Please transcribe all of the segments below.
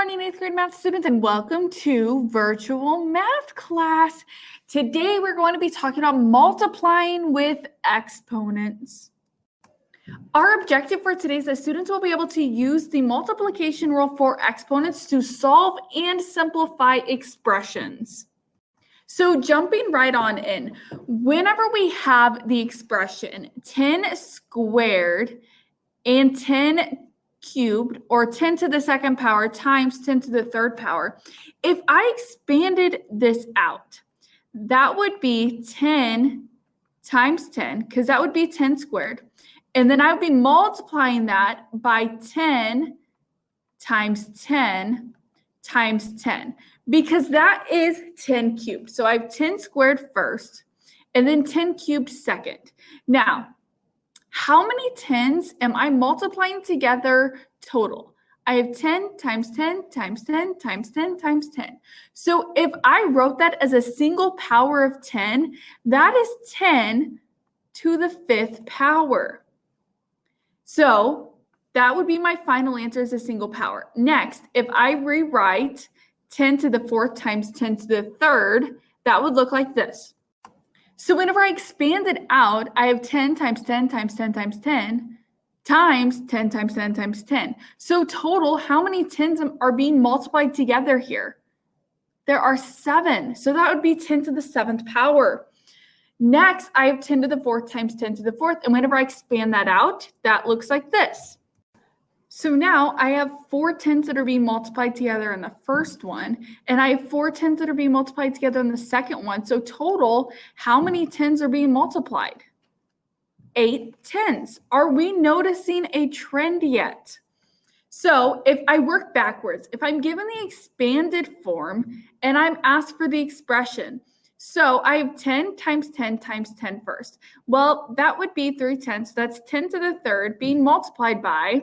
morning, 8th grade math students, and welcome to virtual math class. Today, we're going to be talking about multiplying with exponents. Our objective for today is that students will be able to use the multiplication rule for exponents to solve and simplify expressions. So jumping right on in, whenever we have the expression 10 squared and 10 cubed, or 10 to the second power times 10 to the third power, if I expanded this out, that would be 10 times 10, because that would be 10 squared. And then I would be multiplying that by 10 times 10 times 10, because that is 10 cubed. So I have 10 squared first, and then 10 cubed second. Now, how many 10s am I multiplying together total? I have 10 times 10 times 10 times 10 times 10. So if I wrote that as a single power of 10, that is 10 to the fifth power. So that would be my final answer as a single power. Next, if I rewrite 10 to the fourth times 10 to the third, that would look like this. So whenever I expand it out, I have 10 times 10 times 10 times 10 times 10 times 10 times 10. So total, how many 10s are being multiplied together here? There are 7. So that would be 10 to the seventh power. Next, I have 10 to the fourth times 10 to the fourth. And whenever I expand that out, that looks like this. So now I have 4 10s that are being multiplied together in the first one, and I have 4 10s that are being multiplied together in the second one. So total, how many 10s are being multiplied? 8 10s. Are we noticing a trend yet? So if I work backwards, if I'm given the expanded form and I'm asked for the expression, so I have 10 times 10 times 10 first. Well, that would be 3 10s. So that's 10 to the third being multiplied by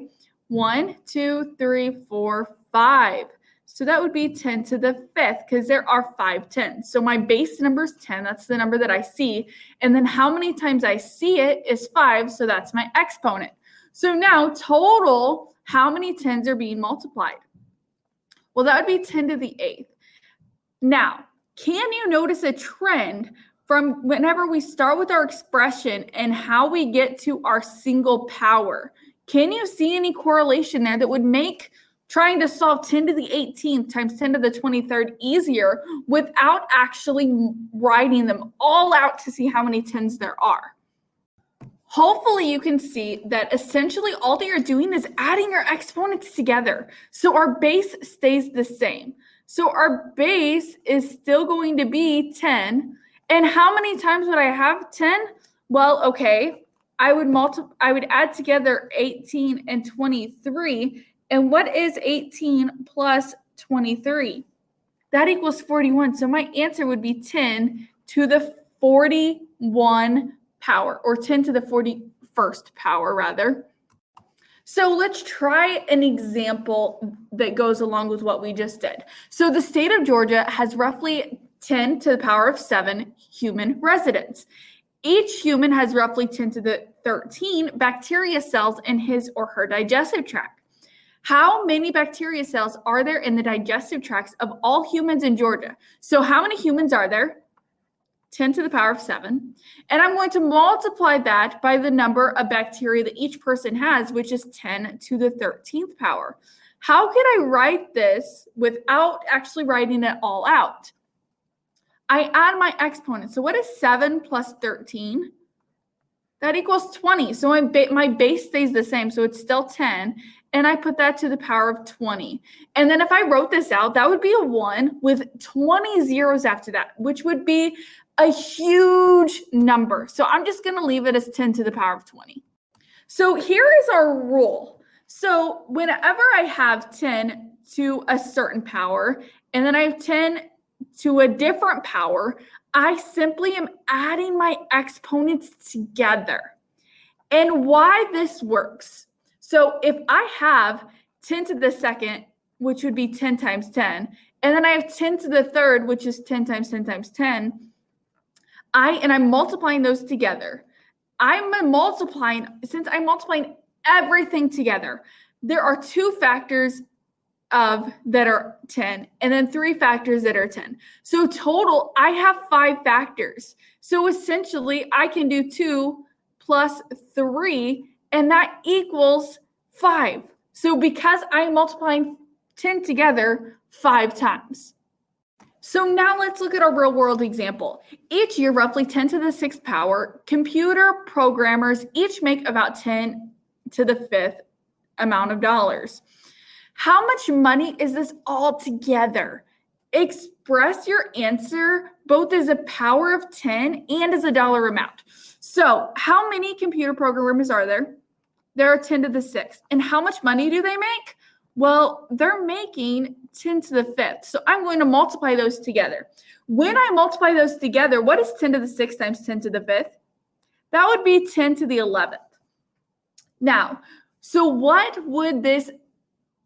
1, 2, 3, 4, 5. So that would be 10 to the fifth, because there are 5 10s. So my base number is 10. That's the number that I see. And then how many times I see it is 5. So that's my exponent. So now total, how many 10s are being multiplied? Well, that would be 10 to the eighth. Now, can you notice a trend from whenever we start with our expression and how we get to our single power? Can you see any correlation there that would make trying to solve 10 to the 18th times 10 to the 23rd easier without actually writing them all out to see how many 10s there are? Hopefully you can see that essentially all that you're doing is adding your exponents together. So our base stays the same. So our base is still going to be 10. And how many times would I have 10? Well, okay. I would add together 18 and 23. And what is 18 plus 23? That equals 41. So my answer would be 10 to the 41 power, or 10 to the 41st power, rather. So let's try an example that goes along with what we just did. So the state of Georgia has roughly 10 to the power of 7 human residents. Each human has roughly 10 to the 13 bacteria cells in his or her digestive tract. How many bacteria cells are there in the digestive tracts of all humans in Georgia? So how many humans are there? 10 to the power of 7. And I'm going to multiply that by the number of bacteria that each person has, which is 10 to the 13th power. How can I write this without actually writing it all out? I add my exponents. So what is 7 plus 13? That equals 20. So my base stays the same. So it's still 10. And I put that to the power of 20. And then if I wrote this out, that would be a 1 with 20 zeros after that, which would be a huge number. So I'm just going to leave it as 10 to the power of 20. So here is our rule. So whenever I have 10 to a certain power, and then I have 10 to a different power, I simply am adding my exponents together. And why this works. So if I have 10 to the second, which would be 10 times 10, and then I have 10 to the third, which is 10 times 10 times 10, I'm multiplying those together. Since I'm multiplying everything together, there are 2 factors that are 10, and then 3 factors that are 10. So total, I have 5 factors. So essentially, I can do 2 plus 3, and that equals 5. So because I'm multiplying 10 together 5 times. So now let's look at our real world example. Each year, roughly 10 to the 6th power, computer programmers each make about 10 to the 5th amount of dollars. How much money is this all together? Express your answer both as a power of 10 and as a dollar amount. So how many computer programmers are there? There are 10 to the 6th. And how much money do they make? Well, they're making 10 to the 5th. So I'm going to multiply those together. When I multiply those together, what is 10 to the 6th times 10 to the 5th? That would be 10 to the 11th. Now, so what would this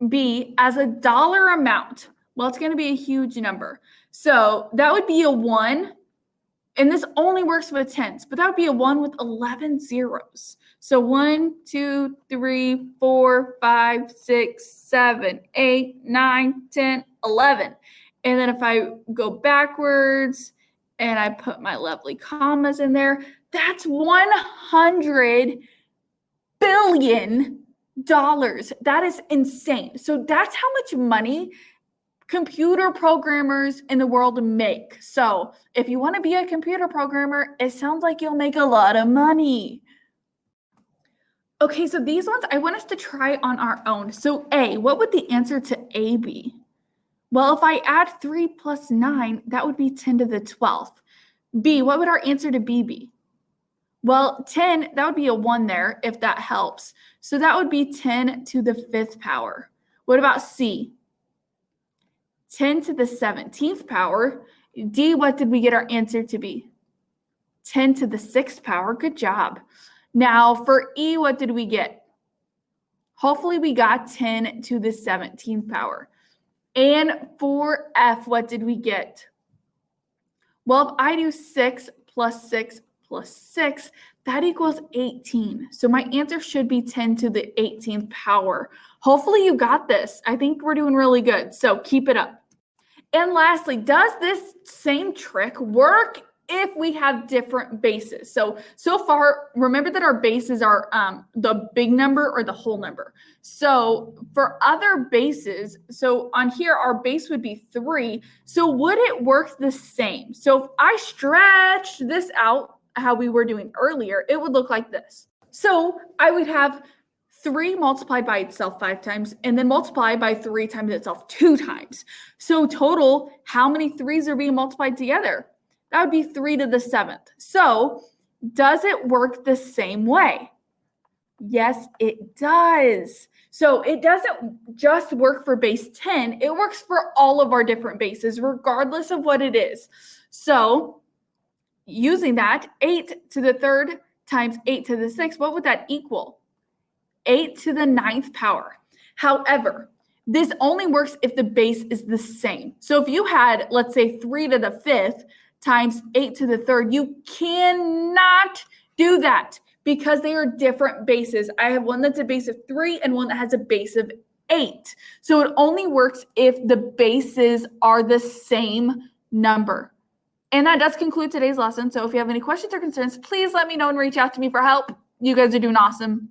be as a dollar amount? Well, it's going to be a huge number. So that would be a 1. And this only works with tens, but that would be a 1 with 11 zeros. So 1, 2, 3, 4, 5, 6, 7, 8, 9, 10, 11. And then if I go backwards and I put my lovely commas in there, that's $100 billion. That is insane. So that's how much money computer programmers in the world make. So if you want to be a computer programmer, it sounds like you'll make a lot of money. Okay, so these ones I want us to try on our own. So A, what would the answer to A be? Well, if I add 3 plus 9, that would be 10 to the 12th. B, what would our answer to B be? Well, 10, that would be a 1 there, if that helps. So that would be 10 to the 5th power. What about C? 10 to the 17th power. D, what did we get our answer to be? 10 to the 6th power. Good job. Now for E, what did we get? Hopefully we got 10 to the 17th power. And for F, what did we get? Well, if I do 6 plus 6 plus 6, that equals 18. So my answer should be 10 to the 18th power. Hopefully you got this. I think we're doing really good. So keep it up. And lastly, does this same trick work if we have different bases? So far, remember that our bases are the big number or the whole number. So for other bases, so on here, our base would be 3. So would it work the same? So if I stretch this out how we were doing earlier, it would look like this. So I would have 3 multiplied by itself 5 times, and then multiply by 3 times itself 2 times. So total, how many 3s are being multiplied together? That would be 3 to the 7th. So does it work the same way? Yes, it does. So it doesn't just work for base 10. It works for all of our different bases, regardless of what it is. So using that, 8 to the 3rd times 8 to the 6th, what would that equal? 8 to the 9th power. However, this only works if the base is the same. So if you had, let's say, 3 to the 5th times 8 to the 3rd, you cannot do that because they are different bases. I have one that's a base of 3 and one that has a base of 8. So it only works if the bases are the same number. And that does conclude today's lesson. So if you have any questions or concerns, please let me know and reach out to me for help. You guys are doing awesome.